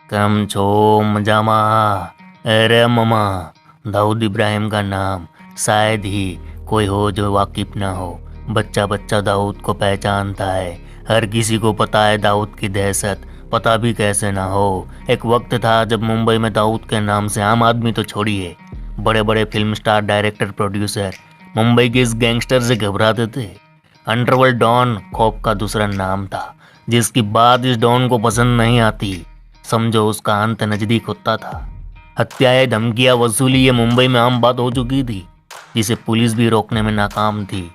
कम छो मजामा। अरे ममा, दाऊद इब्राहिम का नाम शायद ही कोई हो जो वाकिफ ना हो। बच्चा बच्चा दाऊद को पहचानता है। हर किसी को पता है दाऊद की दहशत, पता भी कैसे ना हो। एक वक्त था जब मुंबई में दाऊद के नाम से आम आदमी तो छोड़िए, बड़े बड़े film star, director, producer Mumbai के इस गैंगस्टर से घबराते थे। अंडरवर्ल्ड डॉन खौफ का दूसरा नाम था। जिसकी बात इस डॉन को पसंद नहीं आती, समझो उसका अंत नजदीक होता था। हत्याएं, धमकियां, वसूली ये मुंबई में आम बात हो चुकी थी, जिसे पुलिस भी रोकने में नाकाम थी।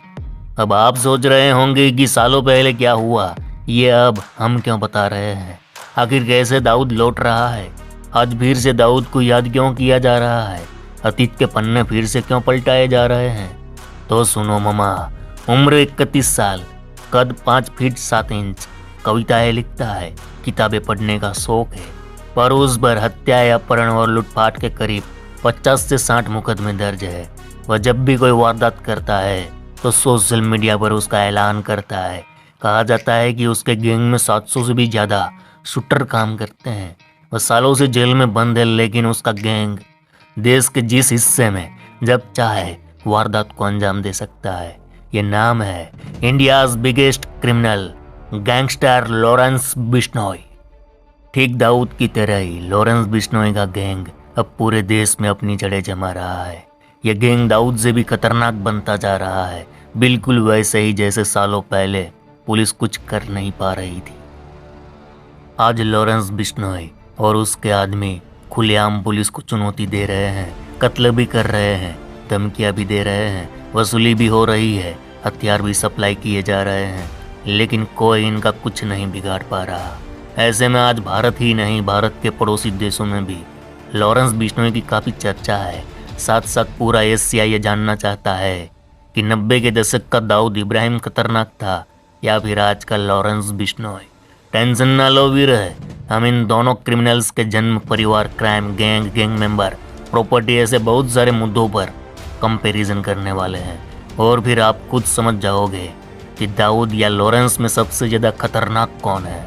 अब आप सोच रहे होंगे कि सालों पहले क्या हुआ, ये अब हम क्यों बता रहे हैं। आखिर कैसे दाऊद लौट रहा है, आज फिर से दाऊद को याद क्यों किया जा रहा है, अतीत के पन्ने फिर से क्यों पलटाए जा रहे हैं। तो सुनो ममा, उम्र 31 साल, कद 5 फीट 7 इंच, कविताएं लिखता है, किताबें पढ़ने का शौक है, पर उस पर हत्या, अपहरण और लूटपाट के करीब 50 से 60 मुकदमे दर्ज है। वह जब भी कोई वारदात करता है तो सोशल मीडिया पर उसका ऐलान करता है। कहा जाता है कि उसके गैंग में 700 से भी ज़्यादा शूटर काम करते हैं। वह सालों से जेल में बंद है, लेकिन उसका गैंग देश के जिस हिस्से में जब चाहे वारदात को अंजाम दे सकता है। ये नाम है India's biggest criminal, gangster Lawrence Bishnoi. ठीक दाऊद की तरह ही लॉरेंस बिश्नोई का गैंग अब पूरे देश में अपनी जड़ें जमा रहा है। यह गैंग दाऊद से भी खतरनाक बनता जा रहा है, बिल्कुल वैसे ही जैसे सालों पहले पुलिस कुछ कर नहीं पा रही थी। आज लॉरेंस बिश्नोई और उसके आदमी खुलेआम पुलिस को चुनौती दे रहे हैं, कत्ल भी कर रहे हैं, धमकियां भी दे रहे हैं, वसूली भी हो रही है, हथियार भी सप्लाई किए जा रहे हैं, लेकिन कोई इनका कुछ नहीं बिगाड़ पा रहा। ऐसे में आज भारत ही नहीं, भारत के पड़ोसी देशों में भी लॉरेंस बिश्नोई की काफ़ी चर्चा है। साथ साथ पूरा एशिया ये जानना चाहता है कि 90 के दशक का दाऊद इब्राहिम खतरनाक था या फिर आज का लॉरेंस बिश्नोई। टेंशन ना लो वीर, हम इन दोनों क्रिमिनल्स के जन्म, परिवार, क्राइम, गैंग मेंबर, प्रॉपर्टी, ऐसे बहुत सारे मुद्दों पर कंपैरिजन करने वाले हैं, और फिर आप खुद समझ जाओगे कि दाऊद या लॉरेंस में सबसे ज़्यादा खतरनाक कौन है।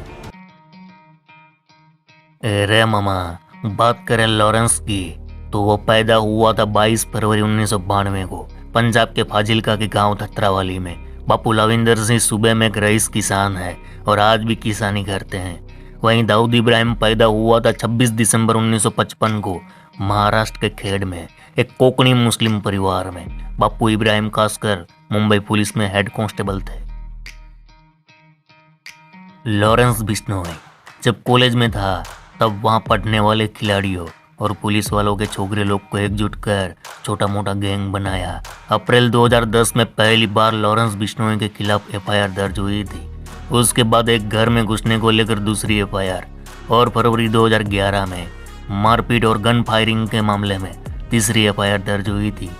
अरे मामा, बात करें लॉरेंस की तो वो पैदा हुआ था 22 फरवरी 1992 को पंजाब के फाजिल्का के गांव धतरावाली में। बापू लविंदर सिंह सुबह में एक रईस किसान है और आज भी किसानी करते हैं। वहीं दाऊद इब्राहिम पैदा हुआ था 26 दिसंबर 1955 को महाराष्ट्र के खेड़ में एक कोंकणी मुस्लिम परिवार में। बापू इब्राहिम खासकर मुंबई पुलिस में हेड कांस्टेबल थे। लॉरेंस बिश्नोई जब कॉलेज में था तब वहाँ पढ़ने वाले खिलाड़ियों और पुलिस वालों के छोकरे लोग को एकजुट कर छोटा मोटा गैंग बनाया। अप्रैल 2010 में पहली बार लॉरेंस बिश्नोई के खिलाफ एफआईआर दर्ज हुई थी। उसके बाद एक घर में घुसने को लेकर दूसरी एफआईआर, और फरवरी 2011 में मारपीट और गन फायरिंग के मामले में तीसरी एफआईआर दर्ज हुई थी।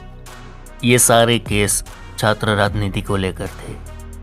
ये सारे केस छात्र राजनीति को लेकर थे।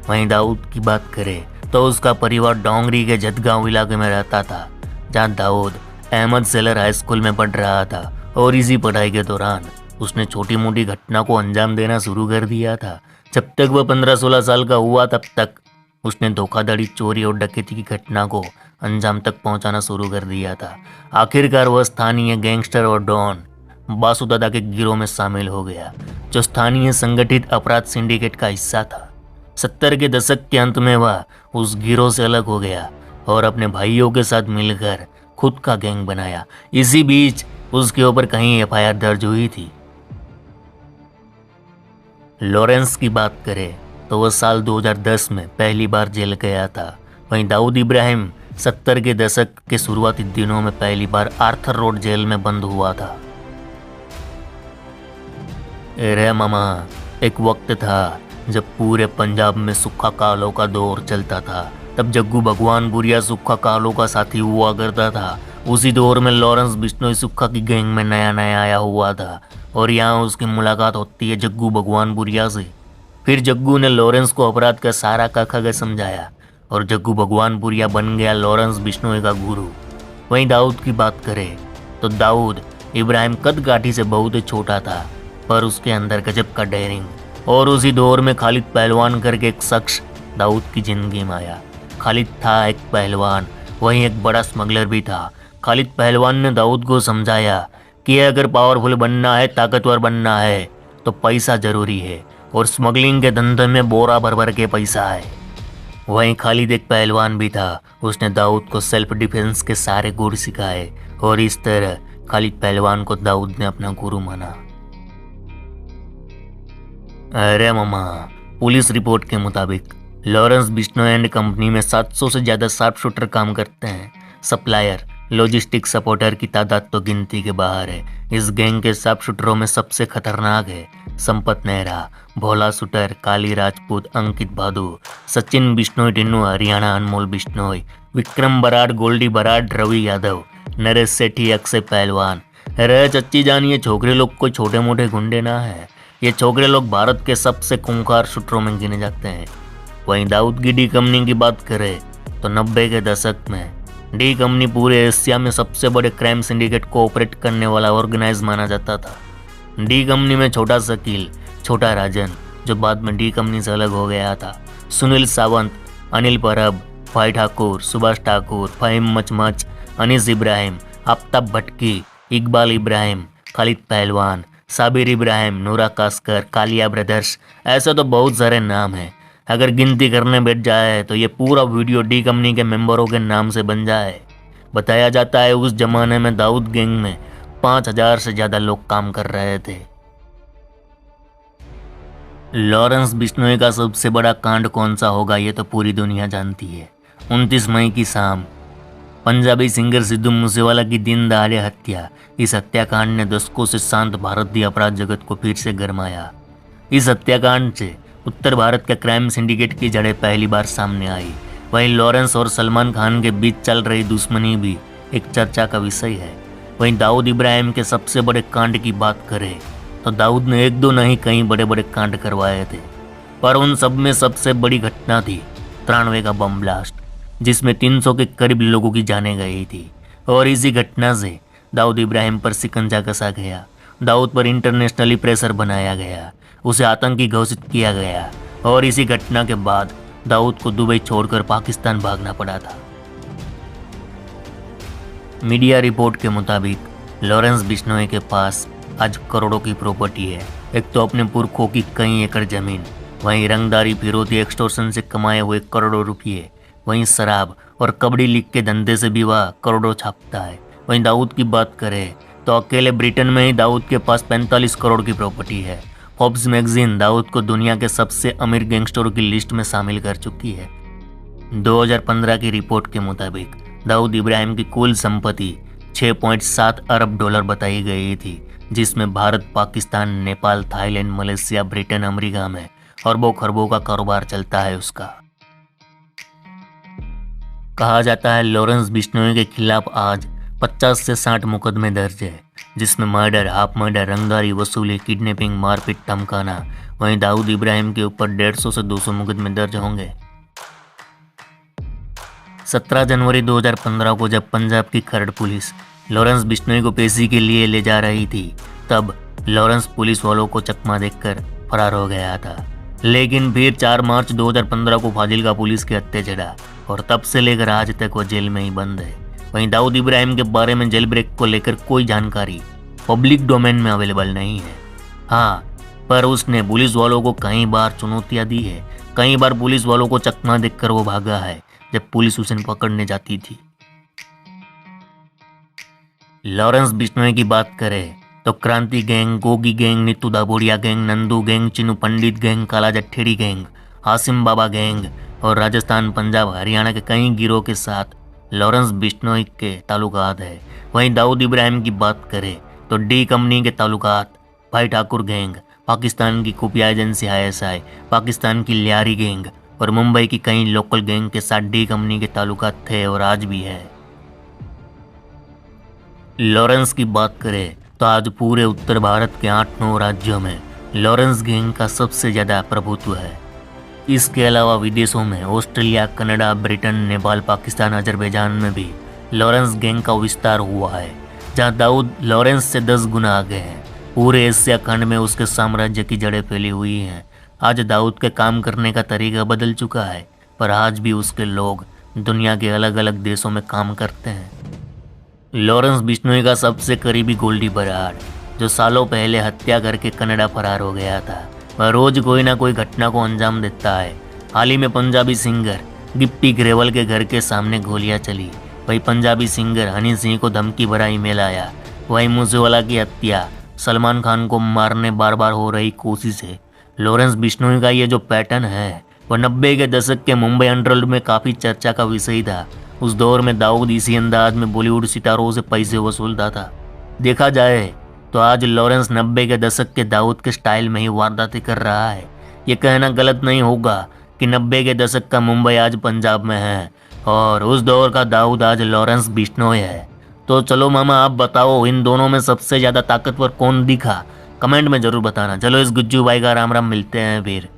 वहीं दाऊद की बात करें तो उसका परिवार डोंगरी के जतगांव इलाके में रहता था, जहां दाऊद अहमद सेलर हाई स्कूल में पढ़ रहा था। और इसी पढ़ाई के दौरान उसने छोटी मोटी घटना को अंजाम देना शुरू कर दिया था। जब तक वह 15-16 साल का हुआ तब तक उसने धोखाधड़ी, चोरी और डकैती की घटना को अंजाम तक पहुंचाना शुरू कर दिया था। आखिरकार वह स्थानीय गैंगस्टर और डॉन बासु दादा के गिरोह में शामिल हो गया, जो स्थानीय संगठित अपराध सिंडिकेट का हिस्सा था। 70 के दशक के अंत में वह उस गिरोह से अलग हो गया और अपने भाइयों के साथ मिलकर खुद का गैंग बनाया। इसी बीच उसके ऊपर कहीं एफआईआर दर्ज हुई थी। लॉरेंस की बात करें तो वह साल 2010 में पहली बार जेल गया था। वहीं दाऊद इब्राहिम 70 के दशक के शुरुआती दिनों में पहली बार आर्थर रोड जेल में बंद हुआ था। अरे मामा, एक वक्त था जब पूरे पंजाब में सुक्खा कालों का दौर चलता था। तब जग्गू भगवानपुरिया सुक्खा कालों का साथी हुआ करता था। उसी दौर में लॉरेंस बिश्नोई सुक्खा की गैंग में नया नया आया हुआ था और यहाँ उसकी मुलाकात होती है जग्गू भगवानपुरिया से। फिर जग्गू ने लॉरेंस को अपराध का सारा काखा समझाया और जग्गू भगवानपुरिया बन गया लॉरेंस बिश्नोई का गुरु। वहीं दाऊद की बात करें तो दाऊद इब्राहिम कदकाठी से बहुत ही छोटा था, पर उसके अंदर गजब का डेयरिंग। और उसी दौर में खालिद पहलवान करके एक शख्स दाऊद की जिंदगी में आया। खालिद था एक पहलवान, वहीं एक बड़ा स्मगलर भी था। खालिद पहलवान ने दाऊद को समझाया कि अगर पावरफुल बनना है, ताकतवर बनना है तो पैसा जरूरी है और स्मगलिंग के धंधे में बोरा भर भर के पैसा है। वहीं खालिद एक पहलवान भी था। उसने दाऊद को सेल्फ डिफेंस के सारे गुर सिखाए और इस तरह खालिद पहलवान को दाऊद ने अपना गुरु माना। अरे मामा, पुलिस रिपोर्ट के मुताबिक लॉरेंस बिश्नोई एंड कंपनी में 700 से ज़्यादा शार्प शूटर काम करते हैं। सप्लायर, लॉजिस्टिक सपोर्टर की तादाद तो गिनती के बाहर है। इस गैंग के शार्प शूटरों में सबसे खतरनाक है संपत नेहरा, भोला शूटर, काली राजपूत, अंकित भादु, सचिन बिश्नोई, टिन्नू हरियाणा, अनमोल बिश्नोई, विक्रम बराड़, गोल्डी बराड़, रवि यादव, नरेश सेठी, अक्षय पहलवान। अरे चच्ची जान, ये छोकरे लोग कोई छोटे मोटे गुंडे ना है। ये छोकरे लोग भारत के सबसे खूंखार शूटरों में गिने जाते हैं। वहीं दाऊद की डी कंपनी की बात करें तो 90 के दशक में डी कंपनी पूरे एशिया में सबसे बड़े क्राइम सिंडिकेट को ऑपरेट करने वाला ऑर्गेनाइज माना जाता था। डी कंपनी में छोटा शकील, छोटा राजन, जो बाद में डी कंपनी से अलग हो गया था, सुनील सावंत, अनिल परब, भाई ठाकुर, सुभाष ठाकुर, फहीम मचमच, अनीस इब्राहिम, आफ्ताब भटकी, इकबाल इब्राहिम, खालिद पहलवान, साबिर इब्राहिम, नूरा कास्कर, कालिया ब्रदर्स, ऐसे तो बहुत सारे नाम हैं। अगर गिनती करने बैठ जाए तो ये पूरा वीडियो डी कंपनी के मेंबरों के नाम से बन जाए। बताया जाता है उस जमाने में दाऊद गैंग में 5000 से ज़्यादा लोग काम कर रहे थे। लॉरेंस बिश्नोई का सबसे बड़ा कांड कौन सा होगा ये तो पूरी दुनिया जानती है। 29 मई की शाम पंजाबी सिंगर सिद्धू मूसेवाला की दिन दहाड़े हत्या। इस हत्याकांड ने दशकों से शांत भारतीय अपराध जगत को फिर से गरमाया। इस हत्याकांड से उत्तर भारत के क्राइम सिंडिकेट की जड़ें पहली बार सामने आई। वहीं लॉरेंस और सलमान खान के बीच चल रही दुश्मनी भी एक चर्चा का विषय है। वहीं दाऊद इब्राहिम के सबसे बड़े कांड की बात करें तो दाऊद ने एक दो नहीं कई बड़े बड़े कांड करवाए थे, पर उन सब में सबसे बड़ी घटना थी 93 का बम ब्लास्ट, जिसमें 300 के करीब लोगों की जानें गई थी। और इसी घटना से दाऊद इब्राहिम पर शिकंजा कसा गया। दाऊद पर इंटरनेशनली प्रेशर बनाया गया, उसे आतंकी घोषित किया गया और इसी घटना के बाद दाऊद को दुबई छोड़कर पाकिस्तान भागना पड़ा था। मीडिया रिपोर्ट के मुताबिक लॉरेंस बिश्नोई के पास आज करोड़ों की प्रॉपर्टी है। एक तो अपने पुरखों की कई एकड़ जमीन, वहीं रंगदारी, फिरौती, एक्सटॉर्शन से कमाए हुए करोड़ों रुपये, वहीं शराब और कबड्डी लीग के धंधे से भी वह करोड़ों छापता है। वहीं दाऊद की बात करें तो अकेले ब्रिटेन में ही दाऊद के पास 45 करोड़ की प्रॉपर्टी है। फोर्ब्स मैगजीन दाऊद को दुनिया के सबसे अमीर गैंगस्टरों की लिस्ट में शामिल कर चुकी है। 2015 की रिपोर्ट के मुताबिक दाऊद इब्राहिम की कुल संपत्ति 6.7 अरब डॉलर बताई गई थी, जिसमें Bharat, Pakistan, Nepal, Thailand, Malaysia, Britain, America में अरबों खरबों का कारोबार चलता है उसका। कहा जाता है लॉरेंस बिश्नोई के खिलाफ आज 50 से 60 मुकदमे दर्ज है, जिसमें मर्डर, हाफ मर्डर, रंगदारी, वसूली, किडनैपिंग, मारपीट, धमकाना। वहीं दाऊद इब्राहिम के ऊपर 150 से 200 मुकदमे दर्ज होंगे। 17 जनवरी 2015 को जब पंजाब की खरड़ पुलिस लॉरेंस बिश्नोई को पेशी के लिए ले जा रही थी, तब लॉरेंस पुलिस वालों को चकमा देकर फरार हो गया था। लेकिन फिर 4 मार्च 2015 को फाजिल्का पुलिस के हत्थे चढ़ा और तब से लेकर आज तक वो जेल में ही बंद है। वहीं दाऊद इब्राहिम के बारे में जेल ब्रेक को लेकर कोई जानकारी पब्लिक डोमेन में अवेलेबल नहीं है। हाँ, पर उसने पुलिस वालों को कई बार चुनौतियां दी है। कई बार पुलिस वालों को चकमा देकर वो भागा है जब पुलिस उसे पकड़ने जाती थी। लॉरेंस बिश्नोई की बात करें तो Kranti gang, Gogi gang, Neetu Daboria gang, Nandu gang, Chinu Pandit gang, Kala Jathedi gang, Hashim Baba gang और राजस्थान, पंजाब, हरियाणा के कई गिरोह के साथ लॉरेंस बिश्नोई के ताल्लुकात है। वहीं दाऊद इब्राहिम की बात करें तो डी कंपनी के ताल्लुकात भाई ठाकुर गैंग, पाकिस्तान की खुफिया एजेंसी ISI, पाकिस्तान की लियारी गैंग और मुंबई की कई लोकल गैंग के साथ डी कंपनी के ताल्लुकात थे और आज भी है। लॉरेंस की बात करें तो आज पूरे उत्तर भारत के 8-9 राज्यों में लॉरेंस गैंग का सबसे ज़्यादा प्रभुत्व है। इसके अलावा विदेशों में Australia, Canada, Britain, Nepal, Pakistan, Azerbaijan में भी लॉरेंस गैंग का विस्तार हुआ है, जहां दाऊद लॉरेंस से 10 गुना आगे हैं। पूरे एशिया खंड में उसके साम्राज्य की जड़ें फैली हुई हैं। आज दाऊद के काम करने का तरीका बदल चुका है, पर आज भी उसके लोग दुनिया के अलग अलग देशों में काम करते हैं। लॉरेंस बिश्नोई का सबसे करीबी गोल्डी बराड़, जो सालों पहले हत्या करके कनाडा फरार हो गया था, वह रोज कोई ना कोई घटना को अंजाम देता है। हाल ही में पंजाबी सिंगर गिप्पी ग्रेवल के घर के सामने गोलियां चली। वही पंजाबी सिंगर हनी सिंह को धमकी भरा ईमेल आया। वही मूसेवाला की हत्या, सलमान खान को मारने बार बार हो रही कोशिश है। लॉरेंस बिश्नोई का ये जो पैटर्न है वह 90 के दशक के मुंबई अंडरवर्ल्ड में काफ़ी चर्चा का विषय था। उस दौर में दाऊद इसी अंदाज में बॉलीवुड सितारों से पैसे वसूलता था। देखा जाए तो आज लॉरेंस 90 के दशक के दाऊद के स्टाइल में ही वारदातें कर रहा है। ये कहना गलत नहीं होगा कि 90 के दशक का मुंबई आज पंजाब में है और उस दौर का दाऊद आज लॉरेंस बिश्नोई है। तो चलो मामा, आप बताओ इन दोनों में सबसे ज़्यादा ताकतवर कौन दिखा? कमेंट में ज़रूर बताना। चलो इस गुज्जू भाई का राम राम, मिलते हैं फिर।